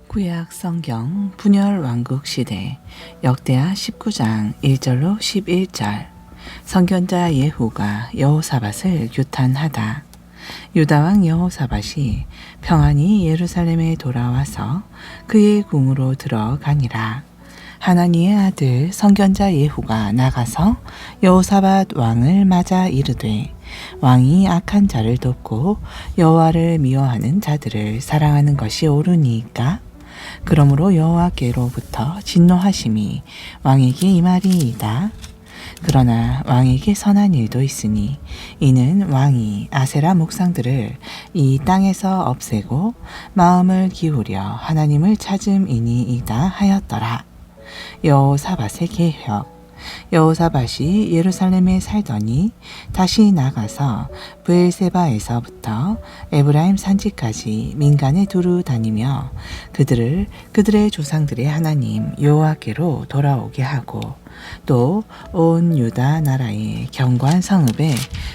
구약 성경 분열 왕국 시대 역대하 19장 1절로 11절. 선견자 예후가 여호사밧을 규탄하다. 유다왕 여호사밧이 평안히 예루살렘에 돌아와서 그의 궁으로 들어가니라. 하나니의 아들 선견자 예후가 나가서 여호사밧 왕을 맞아 이르되, 왕이 악한 자를 돕고 여호와를 미워하는 자들을 사랑하는 것이 옳으니까? 그러므로 여호와께로부터 진노하심이 왕에게 임하리이다. 그러나 왕에게 선한 일도 있으니 이는 왕이 아세라 목상들을 이 땅에서 없애고 마음을 기울여 하나님을 찾음이니이다 하였더라. 여호사밧의 계획. 여호사밧이 예루살렘에 살더니 다시 나가서 브엘세바에서부터 에브라임 산지까지 민간에 두루 다니며 그들의 조상들의 하나님 여호와께로 돌아오게 하고, 또 온 유다 나라의 견고한 성읍에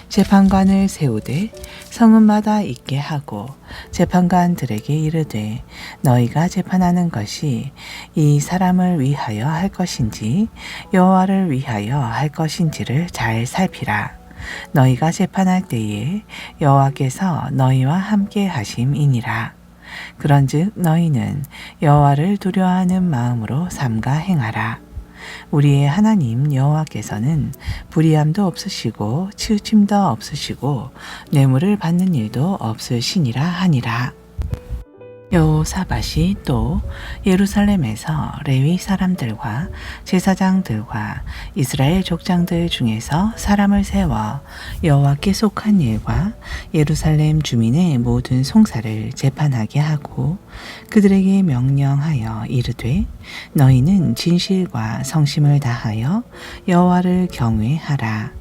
재판관을 세우되 성읍마다 있게 하고 재판관들에게 이르되, 너희가 재판하는 것이 이 사람을 위하여 할 것인지 여호와를 위하여 할 것인지를 잘 살피라. 너희가 재판할 때에 여호와께서 너희와 함께 하심이니라. 그런즉 너희는 여호와를 두려워하는 마음으로 삼가 행하라. 우리의 하나님 여호와께서는 불의함도 없으시고 치우침도 없으시고 뇌물을 받는 일도 없으시니라 하니라. 여호사밧이 또 예루살렘에서 레위 사람들과 제사장들과 이스라엘 족장들 중에서 사람을 세워 여호와께 속한 일과 예루살렘 주민의 모든 송사를 재판하게 하고, 그들에게 명령하여 이르되, 너희는 진실과 성심을 다하여 여호와를 경외하라.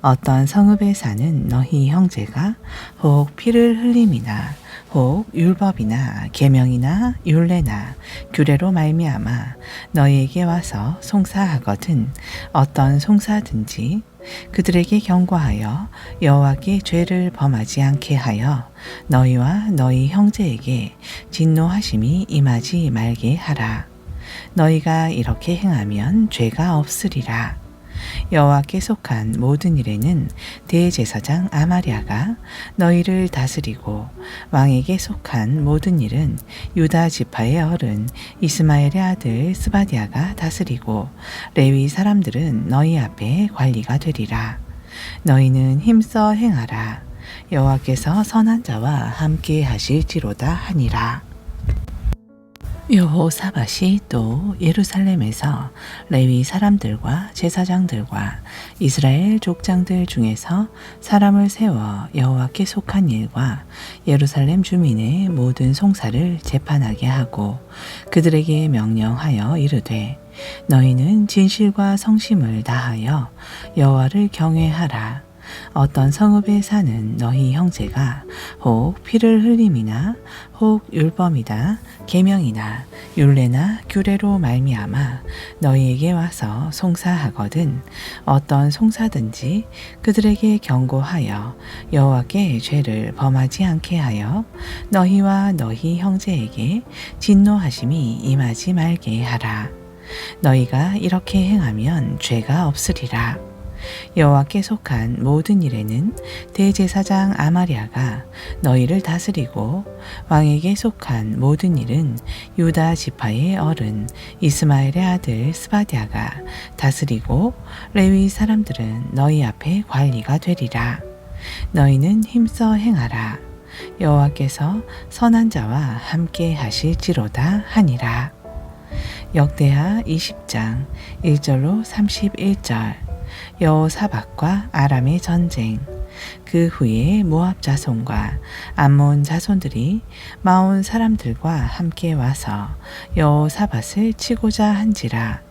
어떤 성읍에 사는 너희 형제가 혹 피를 흘림이나 혹 율법이나 계명이나 율례나 규례로 말미암아 너희에게 와서 송사하거든 어떤 송사든지 그들에게 경고하여 여호와께 죄를 범하지 않게 하여 너희와 너희 형제에게 진노하심이 임하지 말게 하라. 너희가 이렇게 행하면 죄가 없으리라. 여호와께 속한 모든 일에는 대제사장 아마랴가 너희를 다스리고, 왕에게 속한 모든 일은 유다 지파의 어른 이스마엘의 아들 스바디아가 다스리고, 레위 사람들은 너희 앞에 관리가 되리라. 너희는 힘써 행하라. 여호와께서 선한 자와 함께 하실지로다 하니라. 여호사밧이 또 예루살렘에서 레위 사람들과 제사장들과 이스라엘 족장들 중에서 사람을 세워 여호와께 속한 일과 예루살렘 주민의 모든 송사를 재판하게 하고, 그들에게 명령하여 이르되, 너희는 진실과 성심을 다하여 여호와를 경외하라. 어떤 성읍에 사는 너희 형제가 혹 피를 흘림이나 혹 율법이나 계명이나 율례나 규례로 말미암아 너희에게 와서 송사하거든 어떤 송사든지 그들에게 경고하여 여호와께 죄를 범하지 않게 하여 너희와 너희 형제에게 진노하심이 임하지 말게 하라. 너희가 이렇게 행하면 죄가 없으리라. 여호와께 속한 모든 일에는 대제사장 아마랴가 너희를 다스리고, 왕에게 속한 모든 일은 유다 지파의 어른 이스마엘의 아들 스바디아가 다스리고, 레위 사람들은 너희 앞에 관리가 되리라. 너희는 힘써 행하라. 여호와께서 선한 자와 함께 하실지로다 하니라. 역대하 20장 1절로 31절. 여호사밧과 아람의 전쟁. 그 후에 모압 자손과 암몬 자손들이 마온 사람들과 함께 와서 여호사밧을 치고자 한지라.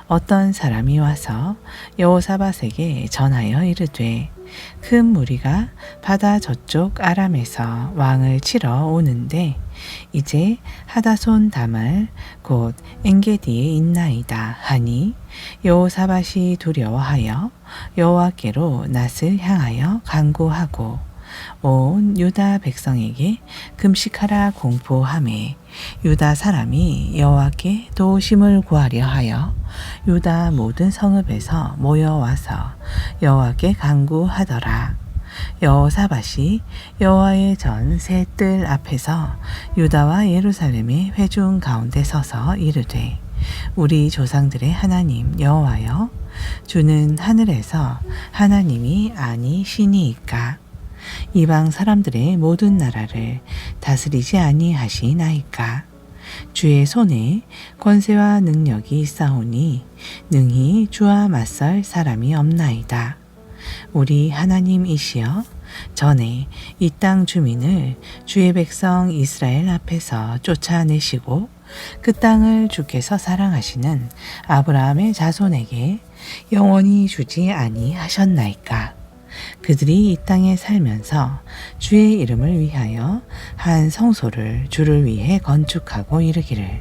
어떤 사람이 와서 여호사밧에게 전하여 이르되, 큰 무리가 바다 저쪽 아람에서 왕을 치러 오는데 이제 하다손 다말 곧 엔게디에 있나이다 하니, 여호사밧이 두려워하여 여호와께로 낯을 향하여 간구하고, 온 유다 백성에게 금식하라 공포하매 유다 사람이 여호와께 도우심을 구하려 하여 유다 모든 성읍에서 모여와서 여호와께 간구하더라. 여호사밧이 여호와의 전 새 뜰 앞에서 유다와 예루살렘의 회중 가운데 서서 이르되 우리 조상들의 하나님 여호와여 주는 하늘에서 하나님이 아니시니이까 이방 사람들의 모든 나라를 다스리지 아니하시나이까 주의 손에 권세와 능력이 있사오니 능히 주와 맞설 사람이 없나이다. 우리 하나님이시여 전에 이 땅 주민을 주의 백성 이스라엘 앞에서 쫓아내시고 그 땅을 주께서 사랑하시는 아브라함의 자손에게 영원히 주지 아니하셨나이까. 그들이 이 땅에 살면서 주의 이름을 위하여 한 성소를 주를 위해 건축하고 이르기를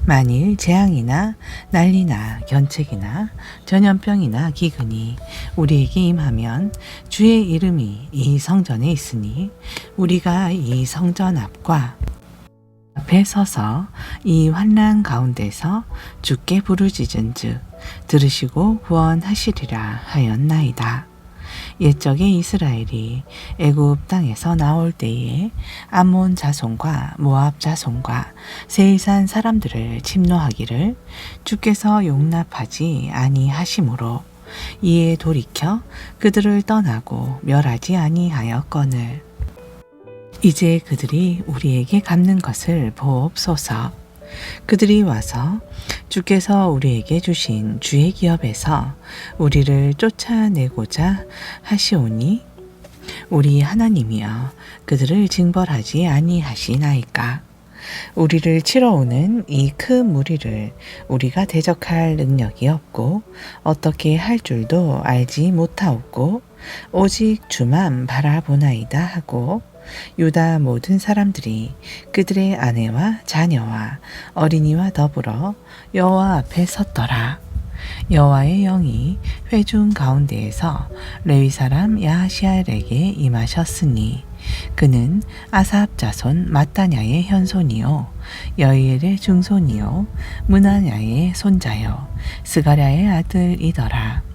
만일 재앙이나 난리나 견책이나 전염병이나 기근이 우리에게 임하면 주의 이름이 이 성전에 있으니 우리가 이 성전 앞에 서서 이 환난 가운데서 주께 부르짖은즉 들으시고 구원하시리라 하였나이다. 옛적에 이스라엘이 애굽 땅에서 나올 때에 암몬 자손과 모압 자손과 세일산 사람들을 침노하기를 주께서 용납하지 아니하심으로 이에 돌이켜 그들을 떠나고 멸하지 아니하였거늘 이제 그들이 우리에게 갚는 것을 보옵소서. 그들이 와서 주께서 우리에게 주신 주의 기업에서 우리를 쫓아내고자 하시오니 우리 하나님이여 그들을 징벌하지 아니하시나이까. 우리를 치러 오는 이 큰 무리를 우리가 대적할 능력이 없고 어떻게 할 줄도 알지 못하옵고 오직 주만 바라보나이다 하고 유다 모든 사람들이 그들의 아내와 자녀와 어린이와 더불어 여호와 앞에 섰더라. 여호와의 영이 회중 가운데에서 레위 사람 야하시엘에게 임하셨으니 그는 아삽 자손 마따냐의 현손이요 여이엘의 증손이요 문하냐의 손자요 스가랴의 아들이더라.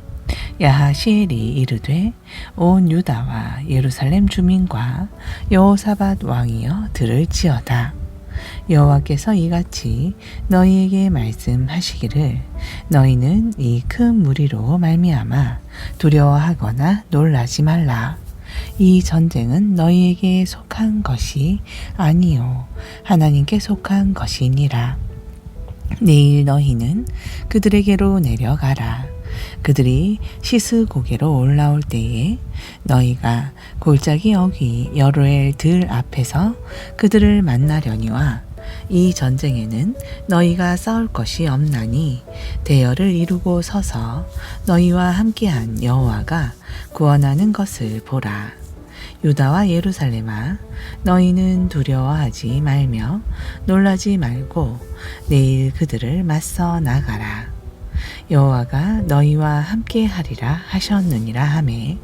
야하시엘이 이르되 온 유다와 예루살렘 주민과 여호사밧 왕이여 들을지어다. 여호와께서 이같이 너희에게 말씀하시기를 너희는 이 큰 무리로 말미암아 두려워하거나 놀라지 말라. 이 전쟁은 너희에게 속한 것이 아니요 하나님께 속한 것이니라. 내일 너희는 그들에게로 내려가라. 그들이 시스고개로 올라올 때에 너희가 골짜기 어귀 여로엘 들 앞에서 그들을 만나려니와 이 전쟁에는 너희가 싸울 것이 없나니 대열을 이루고 서서 너희와 함께한 여호와가 구원하는 것을 보라. 유다와 예루살렘아 너희는 두려워하지 말며 놀라지 말고 내일 그들을 맞서 나가라. 여호와가 너희와 함께 하리라 하셨느니라 하매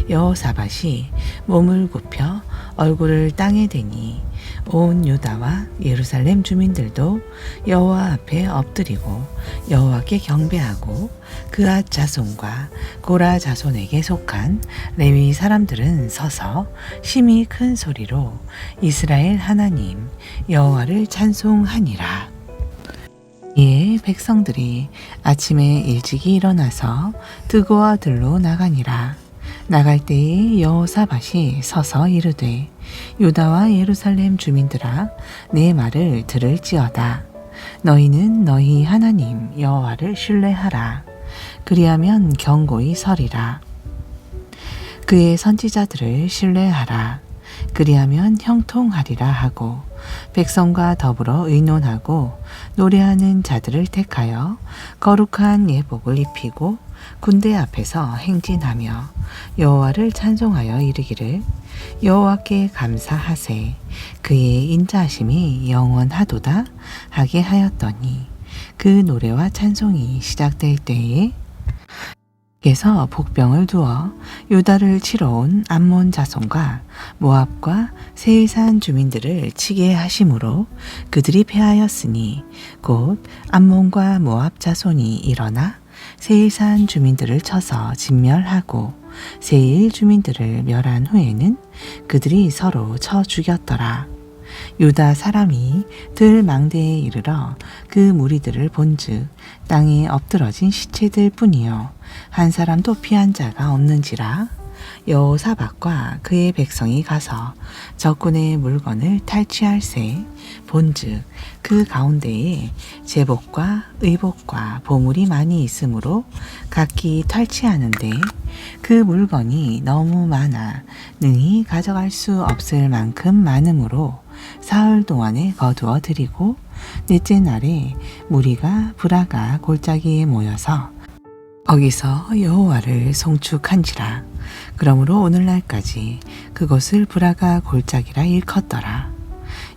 여호사밧이 몸을 굽혀 얼굴을 땅에 대니 온 유다와 예루살렘 주민들도 여호와 앞에 엎드리고 여호와께 경배하고 그앗 자손과 고라 자손에게 속한 레위 사람들은 서서 심히 큰 소리로 이스라엘 하나님 여호와를 찬송하니라. 이에 백성들이 아침에 일찍이 일어나서 드고와 들로 나가니라. 나갈 때에 여호사밧이 서서 이르되 유다와 예루살렘 주민들아 내 말을 들을지어다. 너희는 너희 하나님 여호와를 신뢰하라. 그리하면 견고히 서리라. 그의 선지자들을 신뢰하라. 그리하면 형통하리라 하고 백성과 더불어 의논하고 노래하는 자들을 택하여 거룩한 예복을 입히고 군대 앞에서 행진하며 여호와를 찬송하여 이르기를 여호와께 감사하세 그의 인자하심이 영원하도다 하게 하였더니 그 노래와 찬송이 시작될 때에 께서 복병을 두어 유다를 치러 온 암몬 자손과 모압과 세일산 주민들을 치게 하심으로 그들이 패하였으니 곧 암몬과 모압 자손이 일어나 세일산 주민들을 쳐서 진멸하고 세일 주민들을 멸한 후에는 그들이 서로 쳐 죽였더라. 유다 사람이 들 망대에 이르러 그 무리들을 본즉 땅에 엎드러진 시체들 뿐이요 한 사람도 피한 자가 없는지라. 여호사밧과 그의 백성이 가서 적군의 물건을 탈취할새 본즉 그 가운데에 제복과 의복과 보물이 많이 있으므로 각기 탈취하는데 그 물건이 너무 많아 능히 가져갈 수 없을 만큼 많으므로 사흘 동안에 거두어 드리고 넷째 날에 무리가 브라가 골짜기에 모여서 거기서 여호와를 송축한지라. 그러므로 오늘날까지 그곳을 브라가 골짜기라 일컫더라.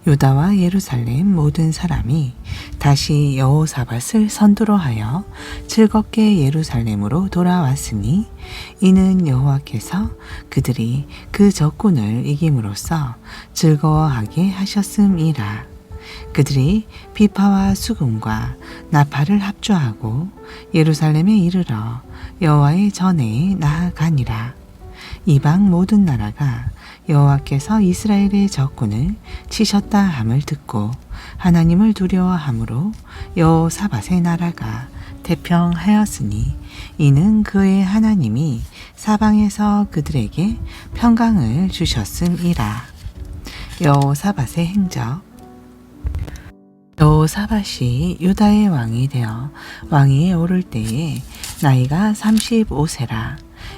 유다와 예루살렘 모든 사람이 다시 여호사밧을 선두로 하여 즐겁게 예루살렘으로 돌아왔으니 이는 여호와께서 그들이 그 적군을 이김으로써 즐거워하게 하셨음이라. 그들이 비파와 수금과 나팔을 합주하고 예루살렘에 이르러 여호와의 전에 나아가니라. 이방 모든 나라가 여호와께서 이스라엘의 적군을 치셨다 함을 듣고 하나님을 두려워함으로 여호사밧의 나라가 태평하였으니 이는 그의 하나님이 사방에서 그들에게 평강을 주셨음이라. 여호사밧의 행적. 여호사밧이 유다의 왕이 되어 왕위에 오를 때에 나이가 35세라.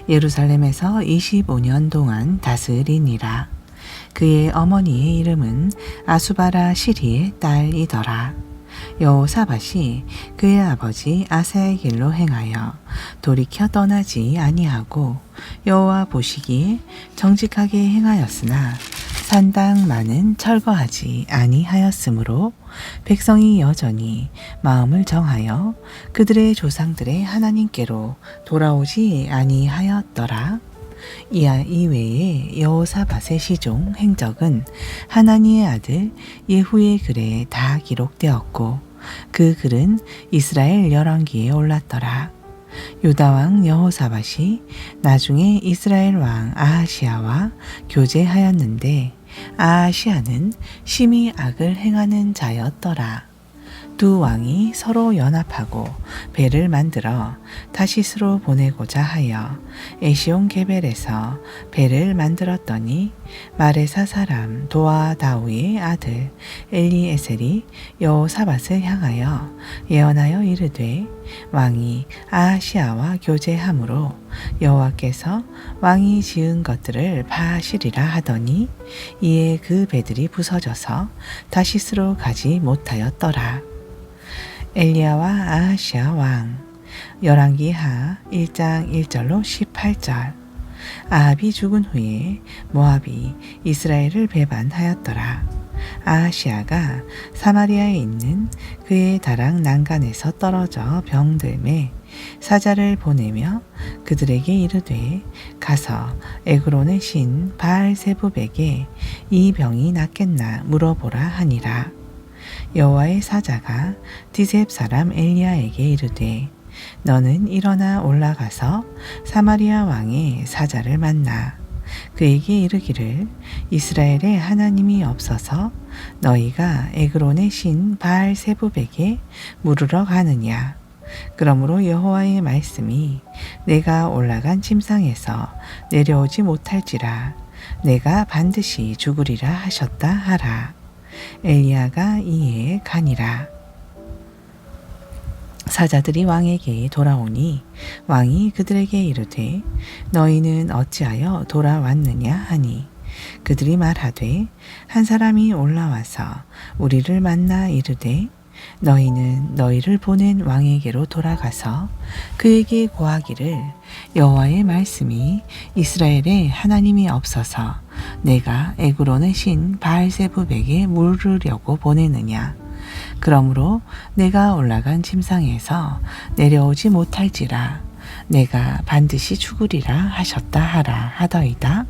예루살렘에서 25년 동안 다스리니라. 그의 어머니의 이름은 아수바라 시리의 딸이더라. 여호사밧이 그의 아버지 아사의 길로 행하여 돌이켜 떠나지 아니하고 여호와 보시기에 정직하게 행하였으나 산당 많은 철거하지 아니하였으므로 백성이 여전히 마음을 정하여 그들의 조상들의 하나님께로 돌아오지 아니하였더라. 이외에 여호사밧의 시종 행적은 하나니의 아들 예후의 글에 다 기록되었고 그 글은 이스라엘 열왕기에 올랐더라. 유다 왕 여호사밧이 나중에 이스라엘 왕 아하시아와 교제하였는데 아하시아는 심히 악을 행하는 자였더라. 두 왕이 서로 연합하고 배를 만들어 다시스로 보내고자 하여 에시온 게벨에서 배를 만들었더니 마레사 사람 도아다우의 아들 엘리에셀이 여호사밧을 향하여 예언하여 이르되 왕이 아하시아와 교제함으로 여호와께서 왕이 지은 것들을 파하시리라 하더니 이에 그 배들이 부서져서 다시스로 가지 못하였더라. 엘리야와 아하시아 왕. 열왕기하 1장 1절로 18절. 아합이 죽은 후에 모압이 이스라엘을 배반하였더라. 아하시아가 사마리아에 있는 그의 다락 난간에서 떨어져 병들매 사자를 보내며 그들에게 이르되 가서 에그론의 신 바알세붑에게 이 병이 낫겠나 물어보라 하니라. 여호와의 사자가 디셉 사람 엘리야에게 이르되 너는 일어나 올라가서 사마리아 왕의 사자를 만나 그에게 이르기를 이스라엘의 하나님이 없어서 너희가 에그론의 신 바알세붑에게 물으러 가느냐. 그러므로 여호와의 말씀이 내가 올라간 침상에서 내려오지 못할지라 내가 반드시 죽으리라 하셨다 하라. 엘리야가 이에 가니라. 사자들이 왕에게 돌아오니 왕이 그들에게 이르되 너희는 어찌하여 돌아왔느냐 하니 그들이 말하되 한 사람이 올라와서 우리를 만나 이르되 너희는 너희를 보낸 왕에게로 돌아가서 그에게 고하기를 여호와의 말씀이 이스라엘에 하나님이 없어서 내가 에그론의 신 바알세붑에게 물으려고 보내느냐. 그러므로 내가 올라간 침상에서 내려오지 못할지라 내가 반드시 죽으리라 하셨다 하라 하더이다.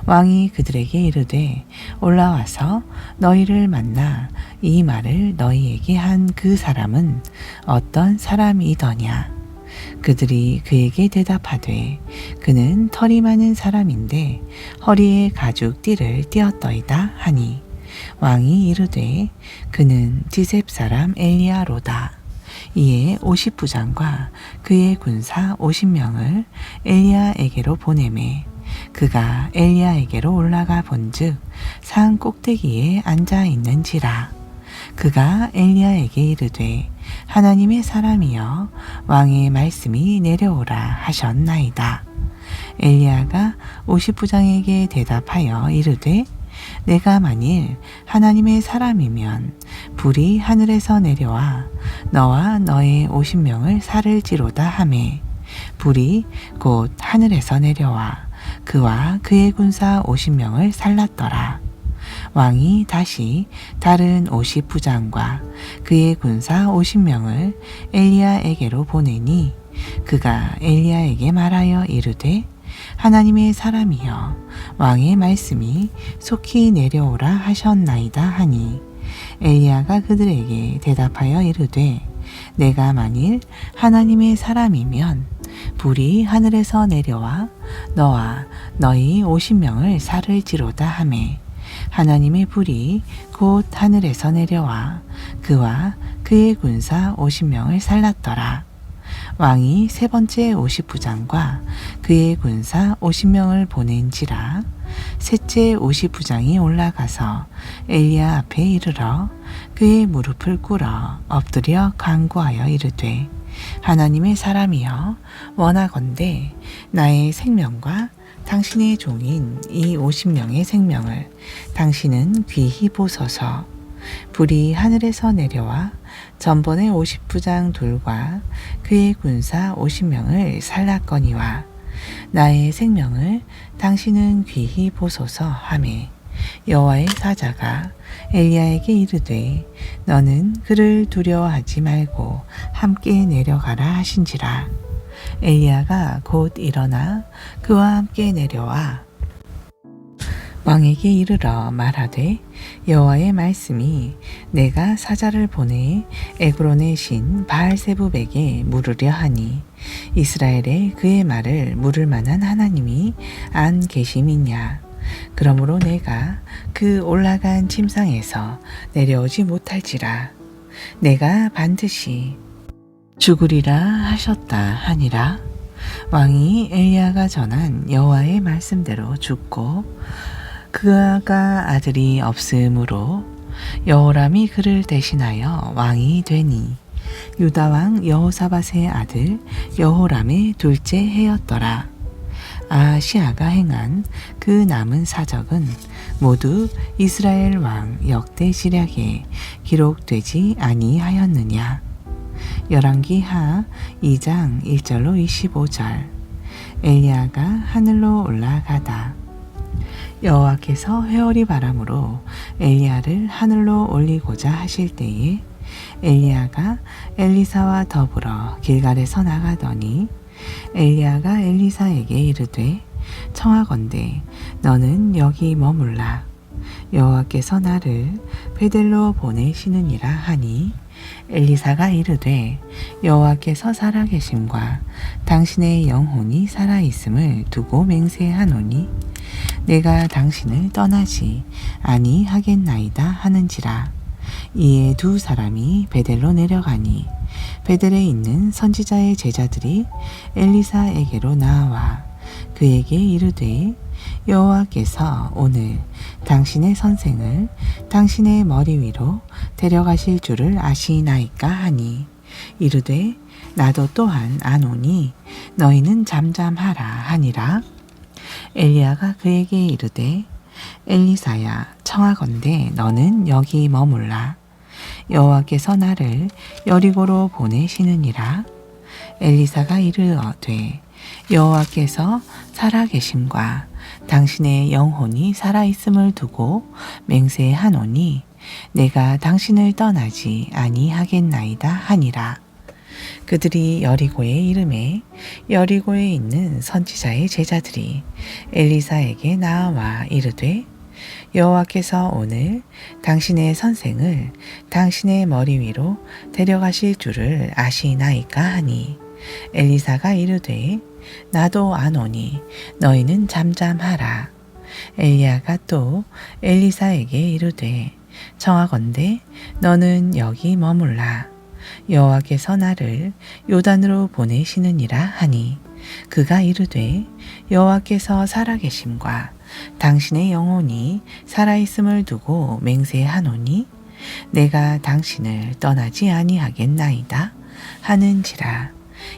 왕이 그들에게 이르되 올라와서 너희를 만나 이 말을 너희에게 한 그 사람은 어떤 사람이더냐. 그들이 그에게 대답하되 그는 털이 많은 사람인데 허리에 가죽 띠를 띠었더이다 하니 왕이 이르되 그는 디셉 사람 엘리야로다. 이에 50부장과 그의 군사 50명을 엘리야에게로 보내매 그가 엘리야에게로 올라가 본즉 산 꼭대기에 앉아 있는지라. 그가 엘리야에게 이르되 하나님의 사람이여 왕의 말씀이 내려오라 하셨나이다. 엘리야가 50부장에게 대답하여 이르되 내가 만일 하나님의 사람이면 불이 하늘에서 내려와 너와 너의 50명을 살을 지로다 하매 불이 곧 하늘에서 내려와 그와 그의 군사 50명을 살랐더라. 왕이 다시 다른 50부장과 그의 군사 50명을 엘리야에게로 보내니 그가 엘리야에게 말하여 이르되 하나님의 사람이여 왕의 말씀이 속히 내려오라 하셨나이다 하니 엘리야가 그들에게 대답하여 이르되 내가 만일 하나님의 사람이면 불이 하늘에서 내려와 너와 너희 50명을 살을 지로다 하매 하나님의 불이 곧 하늘에서 내려와 그와 그의 군사 50명을 살랐더라. 왕이 세 번째 50부장과 그의 군사 50명을 보낸지라. 셋째 50부장이 올라가서 엘리야 앞에 이르러 그의 무릎을 꿇어 엎드려 간구하여 이르되 하나님의 사람이여 원하건대 나의 생명과 당신의 종인 이 50명의 생명을 당신은 귀히 보소서. 불이 하늘에서 내려와 전번의 50부장 둘과 그의 군사 50명을 살랐거니와 나의 생명을 당신은 귀히 보소서 하매 여호와의 사자가 엘리야에게 이르되 너는 그를 두려워하지 말고 함께 내려가라 하신지라. 엘리야가 곧 일어나 그와 함께 내려와 왕에게 이르러 말하되 여호와의 말씀이 내가 사자를 보내 에그론의 신 바알세붑에게 물으려 하니 이스라엘에 그의 말을 물을 만한 하나님이 안 계심이냐. 그러므로 내가 그 올라간 침상에서 내려오지 못할지라. 내가 반드시 죽으리라 하셨다 하니라. 왕이 엘리야가 전한 여호와의 말씀대로 죽고 그가 아들이 없으므로 여호람이 그를 대신하여 왕이 되니 유다 왕 여호사밧의 아들 여호람의 둘째 해였더라. 아하시아가 행한 그 남은 사적은 모두 이스라엘 왕 역대지략에 기록되지 아니하였느냐. 열왕기하 2장 1절로 25절. 엘리야가 하늘로 올라가다. 여호와께서 회오리 바람으로 엘리야를 하늘로 올리고자 하실 때에 엘리야가 엘리사와 더불어 길갈에서 나가더니 엘리야가 엘리사에게 이르되 청하건대 너는 여기 머물라. 여호와께서 나를 베델로 보내시느니라 하니 엘리사가 이르되 여호와께서 살아계심과 당신의 영혼이 살아있음을 두고 맹세하노니 내가 당신을 떠나지 아니하겠나이다 하는지라. 이에 두 사람이 베델로 내려가니 베델에 있는 선지자의 제자들이 엘리사에게로 나와 그에게 이르되 여호와께서 오늘 당신의 선생을 당신의 머리 위로 데려가실 줄을 아시나이까 하니 이르되 나도 또한 아노니 너희는 잠잠하라 하니라. 엘리야가 그에게 이르되 엘리사야 청하건대 너는 여기 머물라. 여호와께서 나를 여리고로 보내시느니라. 엘리사가 이르되 여호와께서 살아계심과 당신의 영혼이 살아있음을 두고 맹세하노니 내가 당신을 떠나지 아니하겠나이다 하니라. 그들이 여리고에 이르매 여리고에 있는 선지자의 제자들이 엘리사에게 나와 이르되 여호와께서 오늘 당신의 선생을 당신의 머리 위로 데려가실 줄을 아시나이까 하니 엘리사가 이르되 나도 아노니 너희는 잠잠하라. 엘리야가 또 엘리사에게 이르되 청하건대 너는 여기 머물라. 여호와께서 나를 요단으로 보내시느니라 하니 그가 이르되 여호와께서 살아계심과 당신의 영혼이 살아있음을 두고 맹세하노니 내가 당신을 떠나지 아니하겠나이다 하는지라.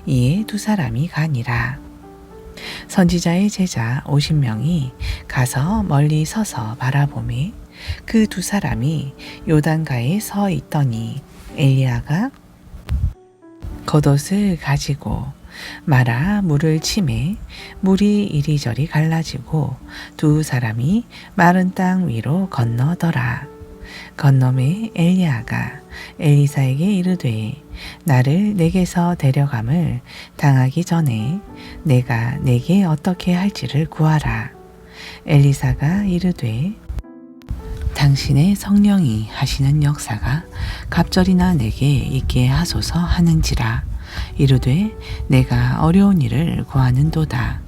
이에 두 사람이 가니라. 선지자의 제자 50명이 가서 멀리 서서 바라보매 그 두 사람이 요단가에 서 있더니 엘리야가 겉옷을 가지고 말아 물을 치매 물이 이리저리 갈라지고 두 사람이 마른 땅 위로 건너더라. 건너매 엘리야가 엘리사에게 이르되 나를 내게서 데려감을 당하기 전에 내가 내게 어떻게 할지를 구하라. 엘리사가 이르되 당신의 성령이 하시는 역사가 갑절이나 내게 있게 하소서 하는지라. 이르되 내가 어려운 일을 구하는도다.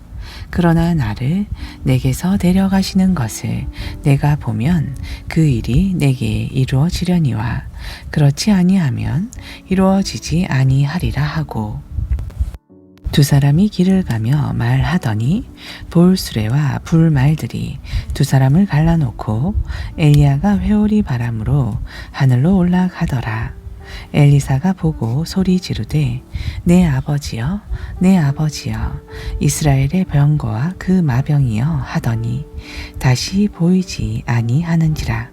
그러나 나를 내게서 데려가시는 것을 내가 보면 그 일이 내게 이루어지려니와 그렇지 아니하면 이루어지지 아니하리라 하고 두 사람이 길을 가며 말하더니 돌수레와 불말들이 두 사람을 갈라놓고 엘리야가 회오리 바람으로 하늘로 올라가더라. 엘리사가 보고 소리 지르되 내 아버지여 내 아버지여 이스라엘의 병거와 그 마병이여 하더니 다시 보이지 아니하는지라.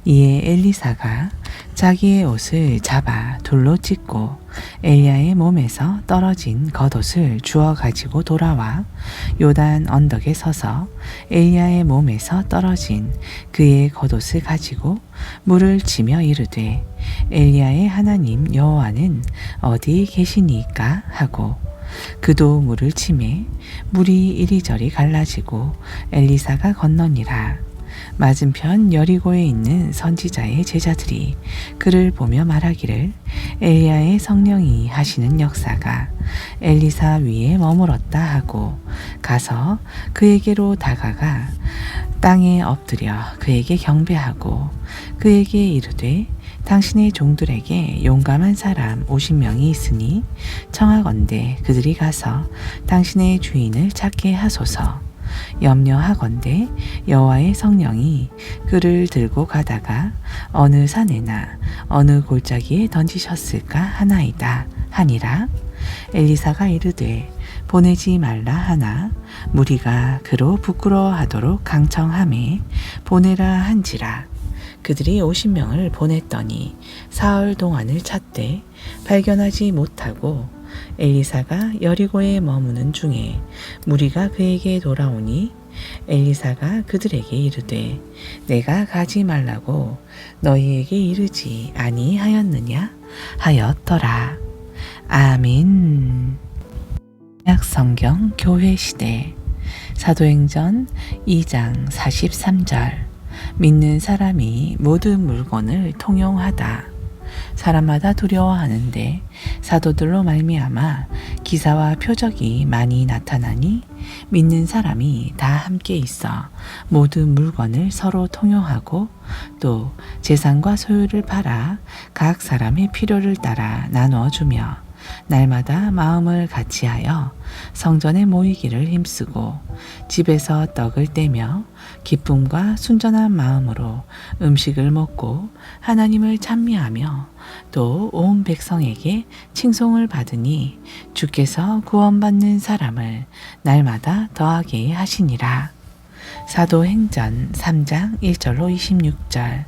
이에 엘리사가 자기의 옷을 잡아 돌로 찢고 엘리야의 몸에서 떨어진 겉옷을 주워 가지고 돌아와 요단 언덕에 서서 엘리야의 몸에서 떨어진 그의 겉옷을 가지고 물을 치며 이르되 엘리야의 하나님 여호와는 어디 계시니까 하고 그도 물을 치매 물이 이리저리 갈라지고 엘리사가 건너니라. 맞은편 여리고에 있는 선지자의 제자들이 그를 보며 말하기를 엘리야의 성령이 하시는 역사가 엘리사 위에 머물었다 하고 가서 그에게로 다가가 땅에 엎드려 그에게 경배하고 그에게 이르되 당신의 종들에게 용감한 사람 50명이 있으니 청하건대 그들이 가서 당신의 주인을 찾게 하소서. 염려하건대 여호와의 성령이 그를 들고 가다가 어느 산에나 어느 골짜기에 던지셨을까 하나이다 하니라. 엘리사가 이르되 보내지 말라 하나 무리가 그로 부끄러워하도록 강청하매 보내라 한지라. 그들이 50명을 보냈더니 사흘 동안을 찾되 발견하지 못하고 엘리사가 여리고에 머무는 중에 무리가 그에게 돌아오니 엘리사가 그들에게 이르되 내가 가지 말라고 너희에게 이르지 아니하였느냐 하였더라. 아멘. 약성경 교회시대 사도행전 2장 43절 믿는 사람이 모든 물건을 통용하다. 사람마다 두려워하는데 사도들로 말미암아 기사와 표적이 많이 나타나니 믿는 사람이 다 함께 있어 모든 물건을 서로 통용하고 또 재산과 소유를 팔아 각 사람의 필요를 따라 나누어주며 날마다 마음을 같이하여 성전에 모이기를 힘쓰고 집에서 떡을 떼며 기쁨과 순전한 마음으로 음식을 먹고 하나님을 찬미하며 또 온 백성에게 칭송을 받으니 주께서 구원받는 사람을 날마다 더하게 하시니라. 사도행전 3장 1절로 26절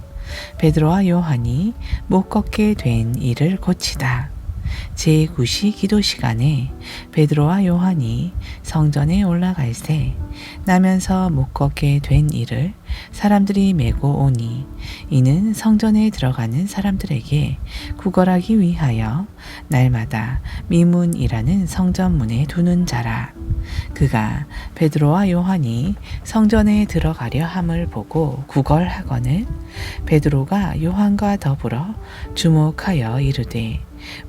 베드로와 요한이 못 걷게 된 이를 고치다. 제9시 기도 시간에 베드로와 요한이 성전에 올라갈새 나면서 못 걷게 된 이를 사람들이 메고 오니 이는 성전에 들어가는 사람들에게 구걸하기 위하여 날마다 미문이라는 성전문에 두는 자라. 그가 베드로와 요한이 성전에 들어가려 함을 보고 구걸하거늘 베드로가 요한과 더불어 주목하여 이르되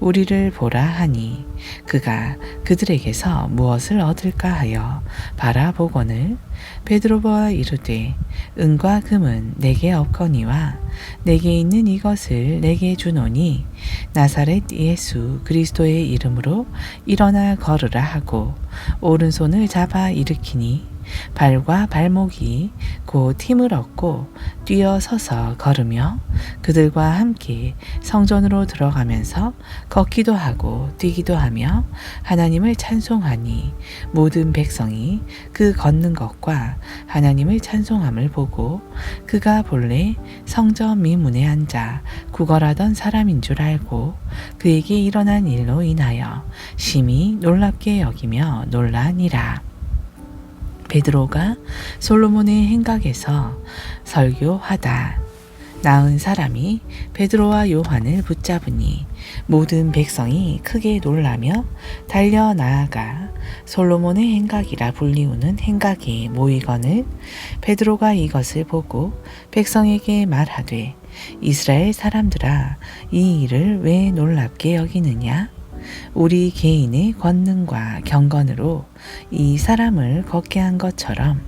우리를 보라 하니 그가 그들에게서 무엇을 얻을까 하여 바라보거늘 베드로가 이르되 은과 금은 내게 없거니와 내게 있는 이것을 내게 주노니 나사렛 예수 그리스도의 이름으로 일어나 걸으라 하고 오른손을 잡아 일으키니 발과 발목이 곧 힘을 얻고 뛰어 서서 걸으며 그들과 함께 성전으로 들어가면서 걷기도 하고 뛰기도 하며 하나님을 찬송하니 모든 백성이 그 걷는 것과 하나님을 찬송함을 보고 그가 본래 성전 미문에 앉아 구걸하던 사람인 줄 알고 그에게 일어난 일로 인하여 심히 놀랍게 여기며 놀라니라. 베드로가 솔로몬의 행각에서 설교하다. 나은 사람이 베드로와 요한을 붙잡으니 모든 백성이 크게 놀라며 달려 나아가 솔로몬의 행각이라 불리우는 행각에 모이거늘 베드로가 이것을 보고 백성에게 말하되 이스라엘 사람들아 이 일을 왜 놀랍게 여기느냐? 우리 개인의 권능과 경건으로 이 사람을 걷게 한 것처럼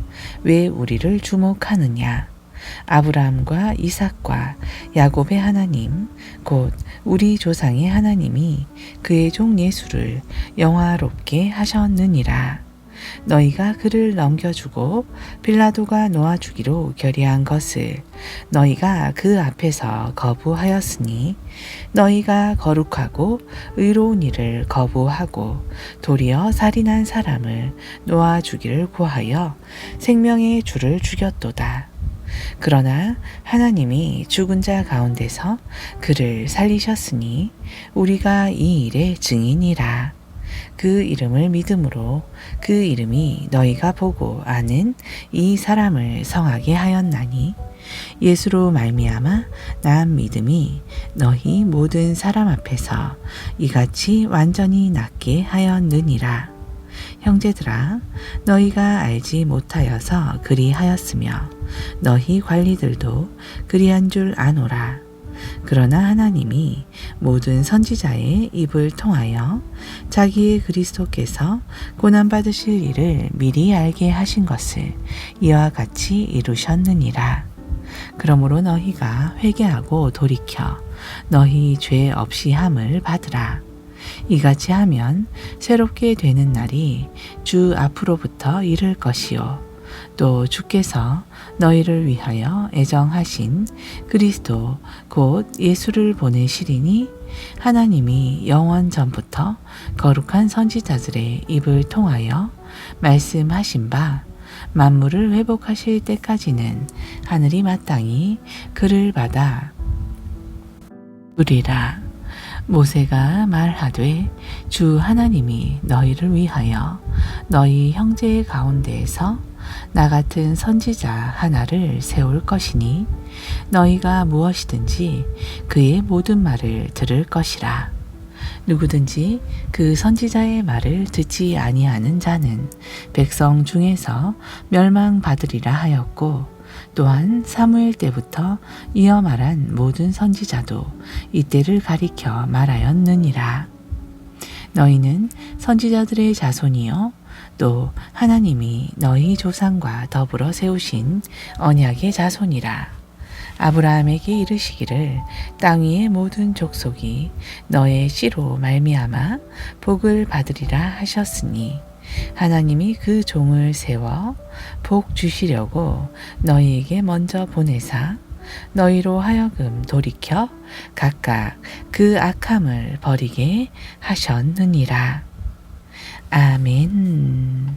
왜 우리를 주목하느냐? 아브라함과 이삭과 야곱의 하나님 곧 우리 조상의 하나님이 그의 종 예수를 영화롭게 하셨느니라. 너희가 그를 넘겨주고 빌라도가 놓아주기로 결의한 것을 너희가 그 앞에서 거부하였으니 너희가 거룩하고 의로운 일을 거부하고 도리어 살인한 사람을 놓아주기를 구하여 생명의 주를 죽였도다. 그러나 하나님이 죽은 자 가운데서 그를 살리셨으니 우리가 이 일의 증인이라. 그 이름을 믿음으로 그 이름이 너희가 보고 아는 이 사람을 성하게 하였나니 예수로 말미암아 난 믿음이 너희 모든 사람 앞에서 이같이 완전히 낫게 하였느니라. 형제들아 너희가 알지 못하여서 그리하였으며 너희 관리들도 그리한 줄 아노라. 그러나 하나님이 모든 선지자의 입을 통하여 자기의 그리스도께서 고난받으실 일을 미리 알게 하신 것을 이와 같이 이루셨느니라. 그러므로 너희가 회개하고 돌이켜 너희 죄 없이 함을 받으라. 이같이 하면 새롭게 되는 날이 주 앞으로부터 이를 것이요 또 주께서 너희를 위하여 애정하신 그리스도 곧 예수를 보내시리니 하나님이 영원 전부터 거룩한 선지자들의 입을 통하여 말씀하신 바 만물을 회복하실 때까지는 하늘이 마땅히 그를 받아 주리라. 모세가 말하되 주 하나님이 너희를 위하여 너희 형제 가운데에서 나 같은 선지자 하나를 세울 것이니 너희가 무엇이든지 그의 모든 말을 들을 것이라. 누구든지 그 선지자의 말을 듣지 아니하는 자는 백성 중에서 멸망받으리라 하였고 또한 사무엘 때부터 이어 말한 모든 선지자도 이때를 가리켜 말하였느니라. 너희는 선지자들의 자손이요 또 하나님이 너희 조상과 더불어 세우신 언약의 자손이라. 아브라함에게 이르시기를 땅 위의 모든 족속이 너의 씨로 말미암아 복을 받으리라 하셨으니 하나님이 그 종을 세워 복 주시려고 너희에게 먼저 보내사 너희로 하여금 돌이켜 각각 그 악함을 버리게 하셨느니라. 아멘.